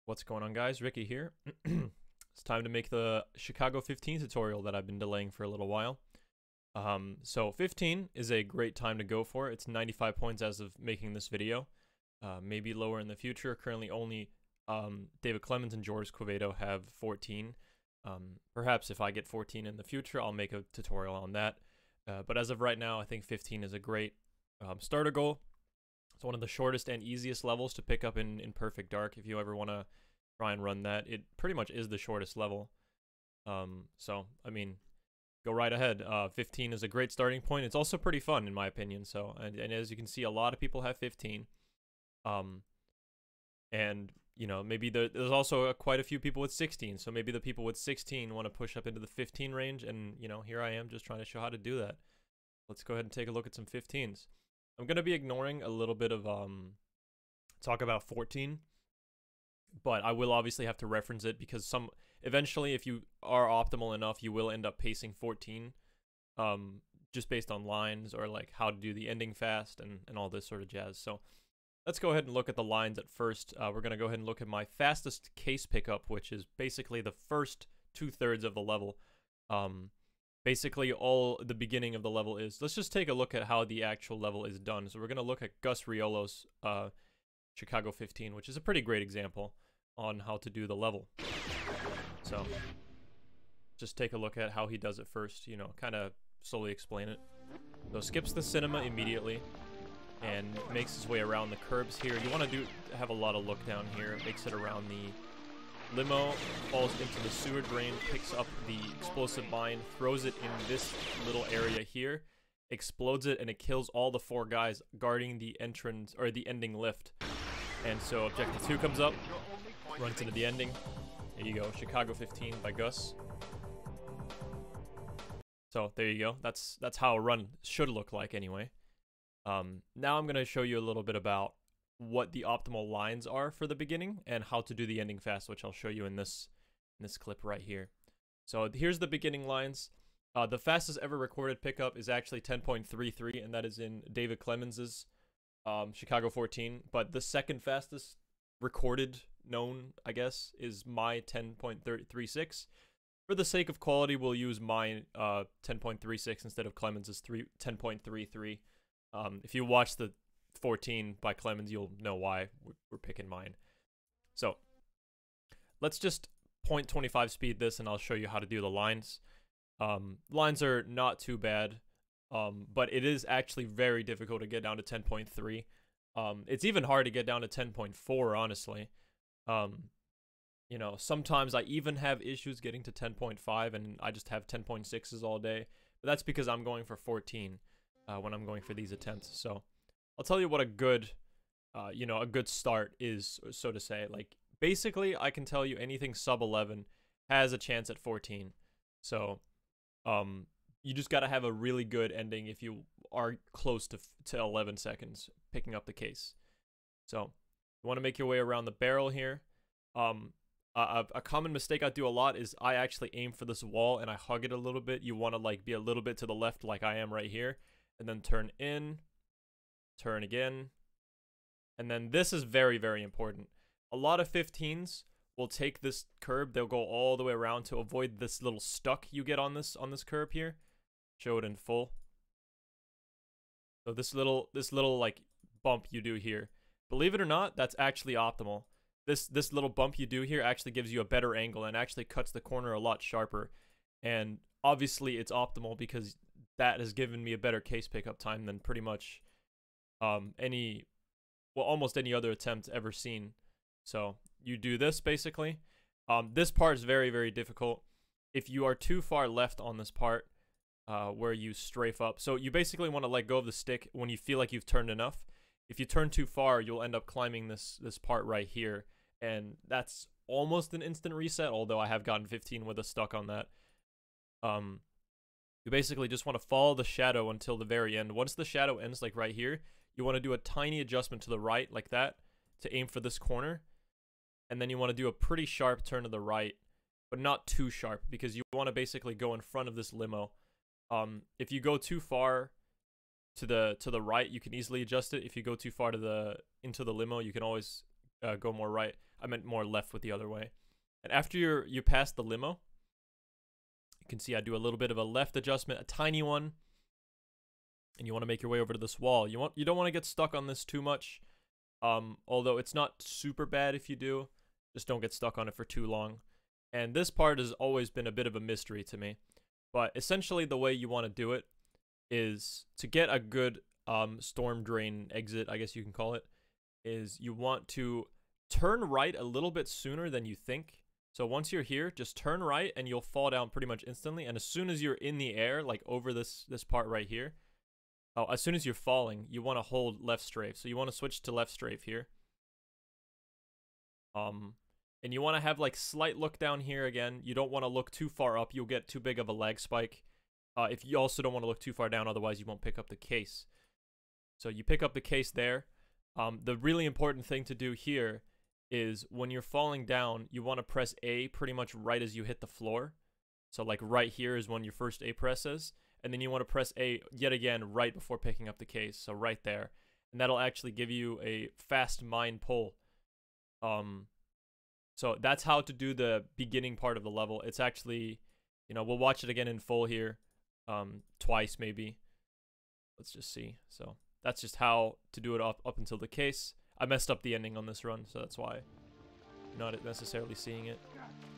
What's going on, guys? Ricky here. It's time to make the Chicago 15 tutorial that I've been delaying for a little while. So 15 is a great time to go for. It's 95 points as of making this video. Maybe lower in the future. Currently only David Clemens and George Quevedo have 14. Perhaps if I get 14 in the future, I'll make a tutorial on that. But as of right now, I think 15 is a great starter goal. It's one of the shortest and easiest levels to pick up in Perfect Dark. If you ever want to try and run that, it pretty much is the shortest level. So, I mean, go right ahead. 15 is a great starting point. It's also pretty fun, in my opinion. So, and as you can see, a lot of people have 15. And, you know, maybe there's also quite a few people with 16. So maybe the people with 16 want to push up into the 15 range. And, you know, here I am just trying to show how to do that. Let's go ahead and take a look at some 15s. I'm going to be ignoring a little bit of talk about 14, but I will obviously have to reference it because eventually, if you are optimal enough, you will end up pacing 14 just based on lines or like how to do the ending fast and all this sort of jazz. So let's go ahead and look at the lines at first. We're going to go ahead and look at my fastest case pickup, which is basically the first 2/3 of the level. Basically all the beginning of the level is. Let's just take a look at how the actual level is done. So we're going to look at Gus Riolo's Chicago 15, which is a pretty great example on how to do the level. So just take a look at how he does it first, you know, kind of slowly explain it. So skips the cinema immediately and makes his way around the curbs here. You want to have a lot of look down here. Makes it around the limo, falls into the sewer drain, picks up the explosive mine, throws it in this little area here, explodes it, and it kills all the 4 guys guarding the entrance or the ending lift. And so objective 2 comes up, runs into the ending. There you go, Chicago 15 by Gus. So there you go. That's how a run should look like anyway. Now I'm gonna show you a little bit about what the optimal lines are for the beginning and how to do the ending fast, which I'll show you in this clip right here. So here's the beginning lines. The fastest ever recorded pickup is actually 10.33, and that is in David Clemens's Chicago 14. But the second fastest recorded known, I guess, is my 10.36. For the sake of quality, we'll use my 10.36 instead of Clemens's 10.33. If you watch the 14 by Clemens, you'll know why we're picking mine. So let's just 0.25 speed this and I'll show you how to do the lines. Lines are not too bad, but it is actually very difficult to get down to 10.3. It's even hard to get down to 10.4, honestly. You know, sometimes I even have issues getting to 10.5 and I just have 10.6s all day. But that's because I'm going for 14 when I'm going for these attempts. So I'll tell you what a good, you know, a good start is, so to say. Like, basically, I can tell you anything sub 11 has a chance at 14. So, you just got to have a really good ending if you are close to 11 seconds picking up the case. So, you want to make your way around the barrel here. A common mistake I do a lot is I actually aim for this wall and I hug it a little bit. You want to, like, be a little bit to the left like I am right here. And then turn in. Turn again, and then this is very, very important. A lot of 15s will take this curb, they'll go all the way around to avoid this little stuck you get on this curb here. Show it in full. So this little like bump you do here, believe it or not, that's actually optimal. This little bump you do here actually gives you a better angle and actually cuts the corner a lot sharper. And obviously it's optimal because that has given me a better case pickup time than pretty much almost any other attempt ever seen. So you do this basically. This part is very, very difficult. If you are too far left on this part, where you strafe up, so you basically want to let go of the stick when you feel like you've turned enough. If you turn too far, you'll end up climbing this part right here, and that's almost an instant reset. Although I have gotten 15 with a stuck on that. You basically just want to follow the shadow until the very end. Once the shadow ends, like right here, you want to do a tiny adjustment to the right, like that, to aim for this corner. And then you want to do a pretty sharp turn to the right, but not too sharp, because you want to basically go in front of this limo. If you go too far to the right, you can easily adjust it. If you go too far into the limo, you can always go more right. I meant more left with the other way. And after you pass the limo, you can see I do a little bit of a left adjustment, a tiny one. And you want to make your way over to this wall. You don't want to get stuck on this too much. Although it's not super bad if you do. Just don't get stuck on it for too long. And this part has always been a bit of a mystery to me. But essentially the way you want to do it is to get a good storm drain exit, I guess you can call it, is you want to turn right a little bit sooner than you think. So once you're here, just turn right and you'll fall down pretty much instantly. And as soon as you're in the air, like over this part right here, as soon as you're falling, you want to hold left strafe. So you want to switch to left strafe here. And you want to have like slight look down here again. You don't want to look too far up. You'll get too big of a lag spike. If you also don't want to look too far down, otherwise you won't pick up the case. So you pick up the case there. The really important thing to do here is when you're falling down, you want to press A pretty much right as you hit the floor. So like right here is when your first A press is. And then you want to press A yet again right before picking up the case. So right there. And that'll actually give you a fast mine pull. So that's how to do the beginning part of the level. It's actually, you know, we'll watch it again in full here. Twice maybe. Let's just see. So that's just how to do it up until the case. I messed up the ending on this run, so that's why you're not necessarily seeing it.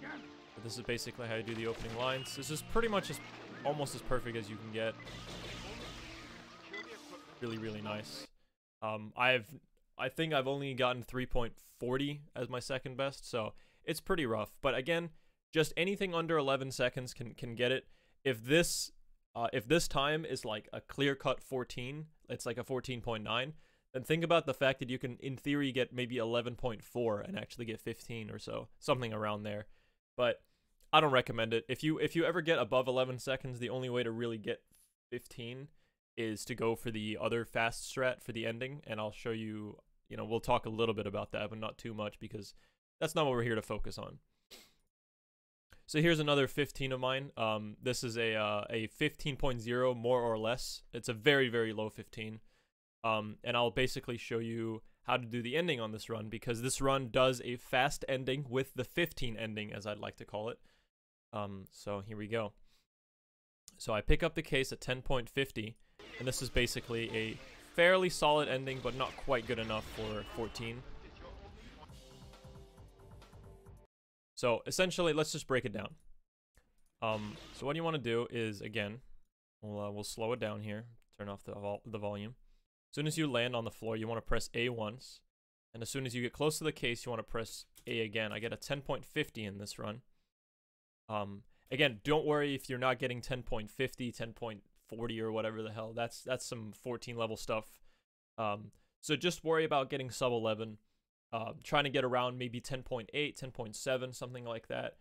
But this is basically how you do the opening lines. This is pretty much just almost as perfect as you can get. Really, really nice. I think I've only gotten 3.40 as my second best, so it's pretty rough. But again, just anything under 11 seconds can get it. If this time is like a clear-cut 14, it's like a 14.9, then think about the fact that you can, in theory, get maybe 11.4 and actually get 15 or so, something around there. But I don't recommend it. If you ever get above 11 seconds, the only way to really get 15 is to go for the other fast strat for the ending, and I'll show you, you know, we'll talk a little bit about that, but not too much because that's not what we're here to focus on. So here's another 15 of mine. This is a 15.0 more or less. It's a very, very low 15. And I'll basically show you how to do the ending on this run because this run does a fast ending with the 15 ending, as I'd like to call it. So here we go. So I pick up the case at 10.50, and this is basically a fairly solid ending, but not quite good enough for 14. So essentially, let's just break it down. So what you want to do is, again, we'll slow it down here, turn off the volume. As soon as you land on the floor, you want to press A once, and as soon as you get close to the case, you want to press A again. I get a 10.50 in this run. Again, don't worry if you're not getting 10.50, 10.40 or whatever the hell. That's some 14 level stuff. So just worry about getting sub 11. Trying to get around maybe 10.8, 10.7, something like that.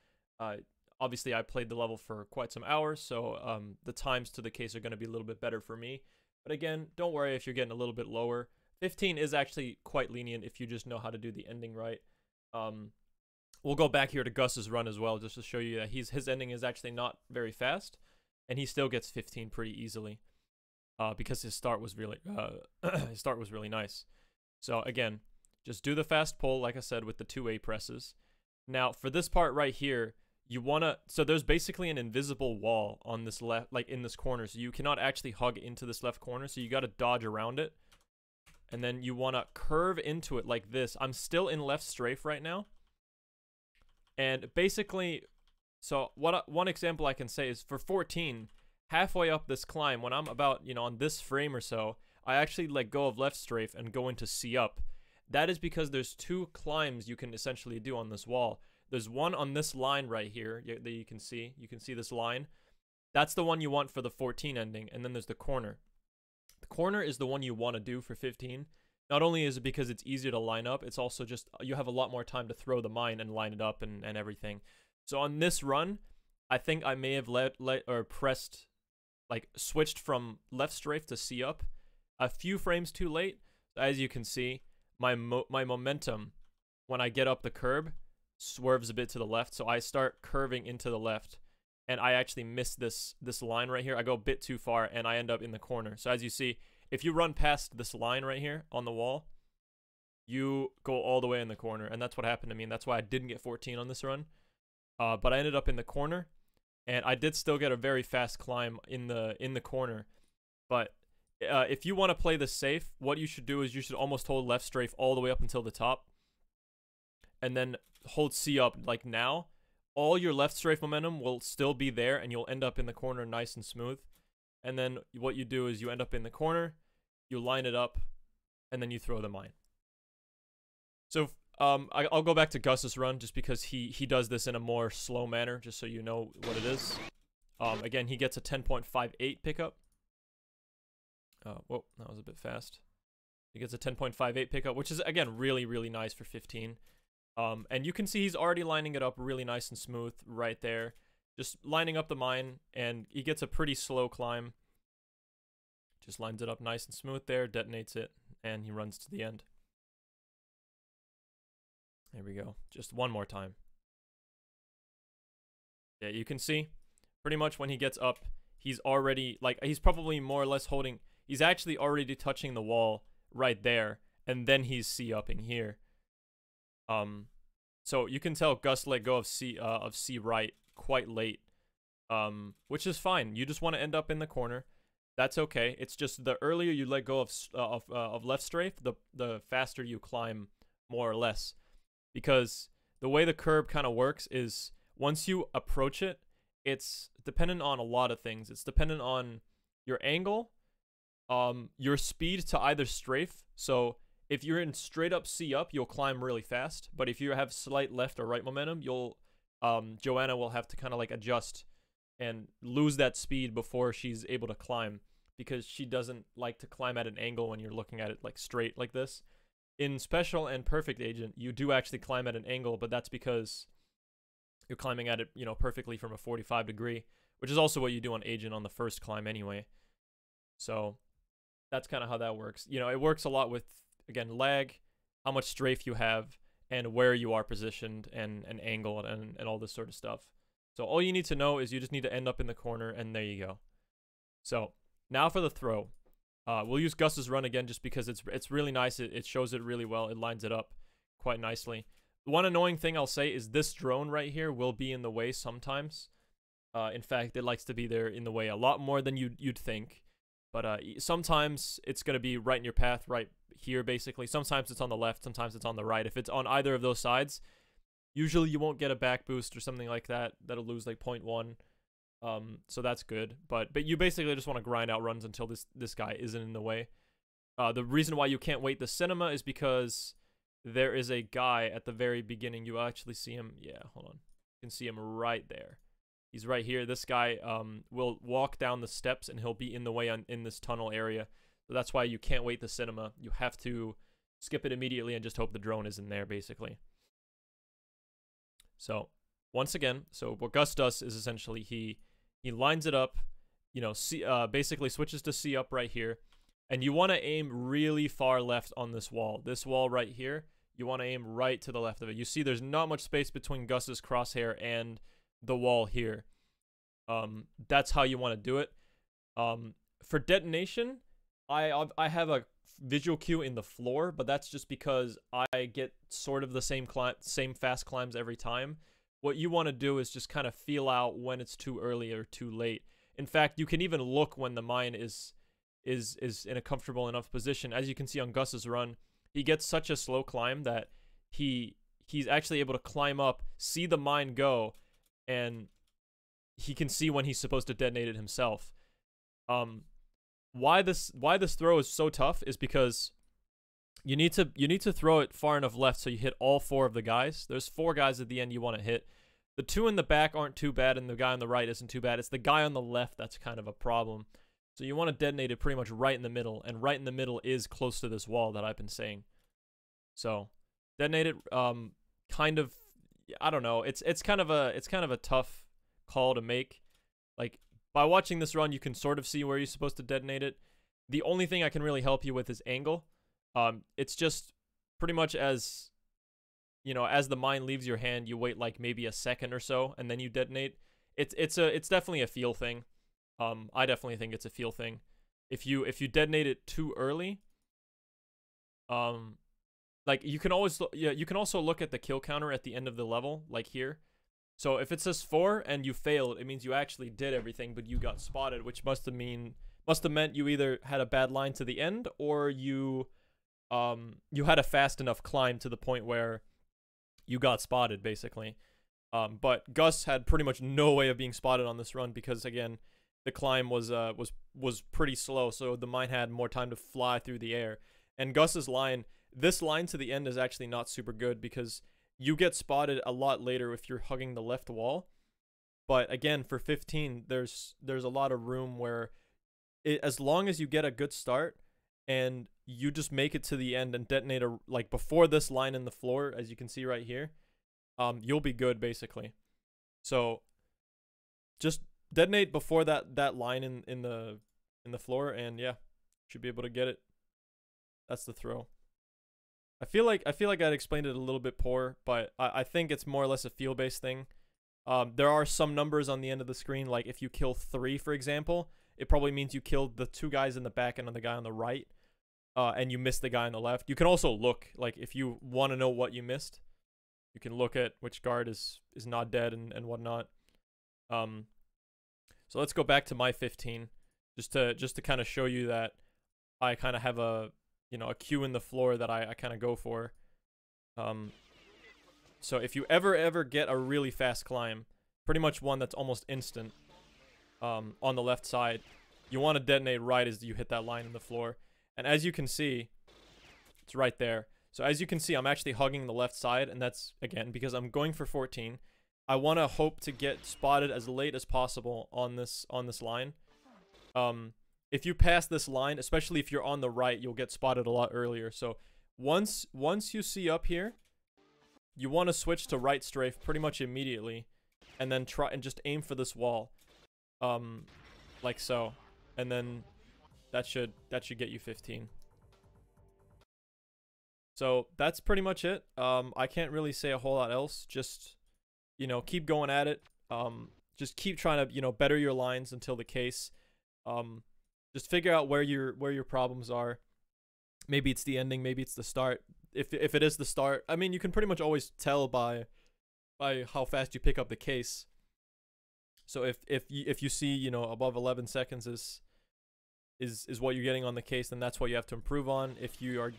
Obviously, I played the level for quite some hours, so the times to the case are going to be a little bit better for me. But again, don't worry if you're getting a little bit lower. 15 is actually quite lenient if you just know how to do the ending right. We'll go back here to Gus's run as well, just to show you that his ending is actually not very fast, and he still gets 15 pretty easily, because his start was really nice. So again, just do the fast pull, like I said, with the 2 A presses. Now, for this part right here, you want to... So there's basically an invisible wall on this left, like in this corner. So you cannot actually hug into this left corner. So you got to dodge around it. And then you want to curve into it like this. I'm still in left strafe right now. And basically... So one example I can say is for 14, halfway up this climb, when I'm about, you know, on this frame or so, I actually let go of left strafe and go into C up. That is because there's 2 climbs you can essentially do on this wall. There's one on this line right here that you can see. You can see this line. That's the one you want for the 14 ending. And then there's the corner. The corner is the one you want to do for 15. Not only is it because it's easier to line up, it's also just you have a lot more time to throw the mine and line it up and everything. So on this run, I think I may have pressed, like switched from left strafe to C up a few frames too late. As you can see, my momentum when I get up the curb swerves a bit to the left, so I start curving into the left, and I actually miss this line right here. I go a bit too far, and I end up in the corner. So as you see, if you run past this line right here on the wall, you go all the way in the corner, and that's what happened to me, and that's why I didn't get 14 on this run. But I ended up in the corner, and I did still get a very fast climb in the corner. But if you want to play this safe, what you should do is you should almost hold left strafe all the way up until the top, and then hold C up. Like now, all your left strafe momentum will still be there, and you'll end up in the corner nice and smooth. And then what you do is you end up in the corner, you line it up, and then you throw the mine. So I'll go back to Gus's run just because he does this in a more slow manner, just so you know what it is. Again, he gets a 10.58 pickup. Whoa, that was a bit fast. He gets a 10.58 pickup, which is, again, really, really nice for 15. And you can see he's already lining it up really nice and smooth right there. Just lining up the mine, and he gets a pretty slow climb. Just lines it up nice and smooth there, detonates it, and he runs to the end. There we go. Just one more time. Yeah, you can see pretty much when he gets up, he's already, like, he's probably more or less holding, he's actually already touching the wall right there, and then he's C-upping here. So you can tell Gus let go of C right quite late, which is fine. You just want to end up in the corner. That's okay. It's just the earlier you let go of left strafe, the faster you climb, more or less. Because the way the curb kind of works is once you approach it, it's dependent on a lot of things. It's dependent on your angle, your speed to either strafe. So if you're in straight up C up, you'll climb really fast. But if you have slight left or right momentum, you'll Joanna will have to kind of like adjust and lose that speed before she's able to climb, because she doesn't like to climb at an angle when you're looking at it like straight like this. In Special and Perfect Agent, you do actually climb at an angle, but that's because you're climbing at it, you know, perfectly from a 45 degree, which is also what you do on Agent on the first climb anyway. So that's kind of how that works. You know, it works a lot with, again, lag, how much strafe you have, and where you are positioned, and angle, and all this sort of stuff. So all you need to know is you just need to end up in the corner, and there you go. So now for the throw. We'll use Gus's run again just because it's really nice. It shows it really well. It lines it up quite nicely. One annoying thing I'll say is this drone right here will be in the way sometimes. In fact, it likes to be there in the way a lot more than you'd think. But sometimes it's going to be right in your path, right here, basically. Sometimes it's on the left, sometimes it's on the right. If it's on either of those sides, usually you won't get a back boost or something like that. That'll lose like 0.1. So that's good. But you basically just want to grind out runs until this guy isn't in the way. The reason why you can't wait the cinema is because there is a guy at the very beginning. You actually see him. Yeah, hold on. You can see him right there. He's right here. This guy will walk down the steps, and he'll be in the way in this tunnel area. So that's why you can't wait the cinema. You have to skip it immediately and just hope the drone is in there, basically. So once again, so what Gus does is essentially he lines it up, you know, basically switches to C up right here, and you want to aim really far left on this wall. This wall right here, you want to aim right to the left of it. You see there's not much space between Gus's crosshair and the wall here. That's how you want to do it. For detonation, I have a visual cue in the floor, but that's just because I get sort of the same fast climbs every time. What you want to do is just kind of feel out when it's too early or too late. In fact, you can even look when the mine is in a comfortable enough position. As you can see on Gus's run, he gets such a slow climb that he's actually able to climb up, see the mine go, and he can see when he's supposed to detonate it himself. Why this throw is so tough is because you need to throw it far enough left so you hit all 4 of the guys. There's 4 guys at the end you want to hit. The 2 in the back aren't too bad, and the guy on the right isn't too bad. It's the guy on the left that's kind of a problem. So you want to detonate it pretty much right in the middle, and right in the middle is close to this wall that I've been saying. So detonate it, kind of, I don't know. It's kind of a tough call to make. Like, by watching this run, you can sort of see where you're supposed to detonate it. The only thing I can really help you with is angle. It's just pretty much as, you know, as the mine leaves your hand, you wait like maybe a second or so, and then you detonate. It's definitely a feel thing. I definitely think it's a feel thing. If you detonate it too early, like you can always yeah, you can also look at the kill counter at the end of the level, like here. So if it says 4 and you failed, it means you actually did everything, but you got spotted, which must have meant you either had a bad line to the end, or you had a fast enough climb to the point where you got spotted, basically. But Gus had pretty much no way of being spotted on this run because, again, the climb was pretty slow, so the mine had more time to fly through the air. And Gus's line, this line to the end is actually not super good because you get spotted a lot later if you're hugging the left wall. But again, for 15, there's a lot of room where as long as you get a good start and you just make it to the end and detonate like before this line in the floor, as you can see right here, you'll be good basically. So just detonate before that line in the floor, and yeah, should be able to get it. That's the throw. I feel like I'd explained it a little bit poor, but I think it's more or less a feel-based thing. There are some numbers on the end of the screen, like if you kill 3, for example, it probably means you killed the 2 guys in the back and the guy on the right, and you missed the guy on the left. You can also look, like if you want to know what you missed, you can look at which guard is not dead and whatnot. So let's go back to my 15, just to kind of show you that I kind of have a cue in the floor that I kind of go for. So if you ever get a really fast climb, pretty much one that's almost instant, on the left side, you want to detonate right as you hit that line in the floor. And as you can see, it's right there. So as you can see, I'm actually hugging the left side, and that's, again, because I'm going for 14. I want to hope to get spotted as late as possible on this line. If you pass this line, especially if you're on the right, you'll get spotted a lot earlier. So once you see up here, you want to switch to right strafe pretty much immediately, and then try and just aim for this wall, like so, and then that should get you 15. So that's pretty much it. I can't really say a whole lot else. Just keep going at it. Just keep trying to better your lines until the case. Just figure out where your problems are. Maybe it's the ending, maybe it's the start. If it is the start, I mean, you can pretty much always tell by how fast you pick up the case. So if you see above 11 seconds is what you're getting on the case, then that's what you have to improve on. If you are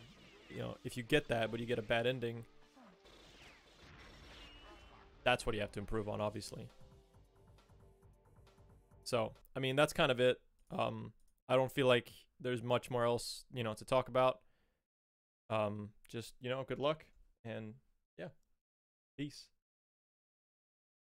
if you get that but you get a bad ending, that's what you have to improve on, obviously. So I mean, that's kind of it. I don't feel like there's much more else, to talk about. Just, good luck, and yeah, peace.